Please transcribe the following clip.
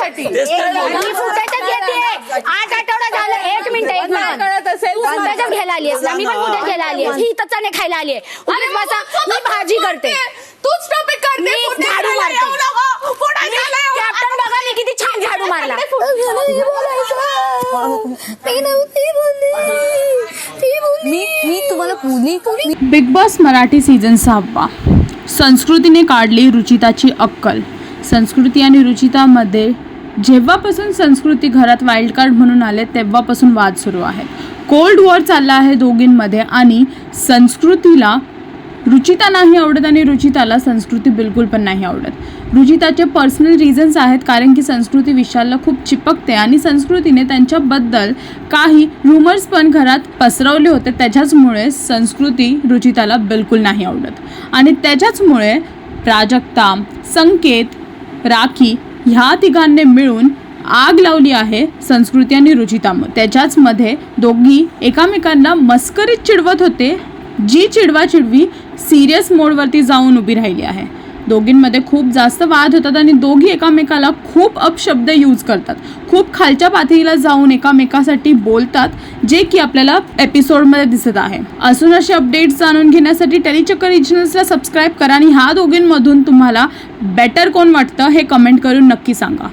कशासाठी? मी फुटेजच घेते. 8 आठवडा झालं. 1 मिनिट कळत असेल तू फुटेजच घ्यायला आली आहेस ना. मी पण फुटेज घ्यायला आली आहे. ही इथं चणे खायला आली आहे. उगीच बसा. मी भाजी करते. तूच टॉपिक करते. मी झाडू मारते. कॅप्टन बघा मी किती छान झाडू मारला. मी तुम्हाला बोलली. Big boss Marathi season 6. संस्कृतीने काढली रुचिताची अक्कल. संस्कृती आणि रुचितामध्ये जेव्हापासून संस्कृती घरात वाईल्ड कार्ड म्हणून आले तेव्हापासून वाद सुरू आहे. कोल्ड वॉर चालला आहे दोघींमध्ये आणि संस्कृतीला रुचिता नाही आवडत आणि रुचिताला संस्कृती बिलकुल पण नाही आवडत. रुचिताचे पर्सनल रिझन्स आहेत, कारण की संस्कृती विशालला खूप चिपकते आणि संस्कृतीने त्यांच्याबद्दल काही रूमर्स पण घरात पसरवले होते. त्याच्याचमुळे संस्कृती रुचिताला बिलकुल नाही आवडत आणि त्याच्याचमुळे प्राजक्ता, संकेत, राखी ह्या तिघांनी मिळून आग लावली आहे संस्कृती आणि रुचिता. त्याच्याचमध्ये दोघी एकामेकांना मस्करीत चिडवत होते, जी चिडवाचिडवी सिरियस मोडवरती जाऊन उभी राहिली आहे. दोघींमध्ये खूप जास्त वाद होतात आणि दोघी एकामेकाला खूप अपशब्द यूज करतात. खूप खालच्या पातळीला जाऊन एकामेकासाठी बोलतात, जे की आपल्याला एपिसोडमध्ये दिसत आहे. अजून असे अपडेट्स जाणून घेण्यासाठी टेलीचक्कर रिजनल्सला सबस्क्राईब करा आणि ह्या दोघींमधून तुम्हाला बेटर कोण वाटतं हे कमेंट करून नक्की सांगा.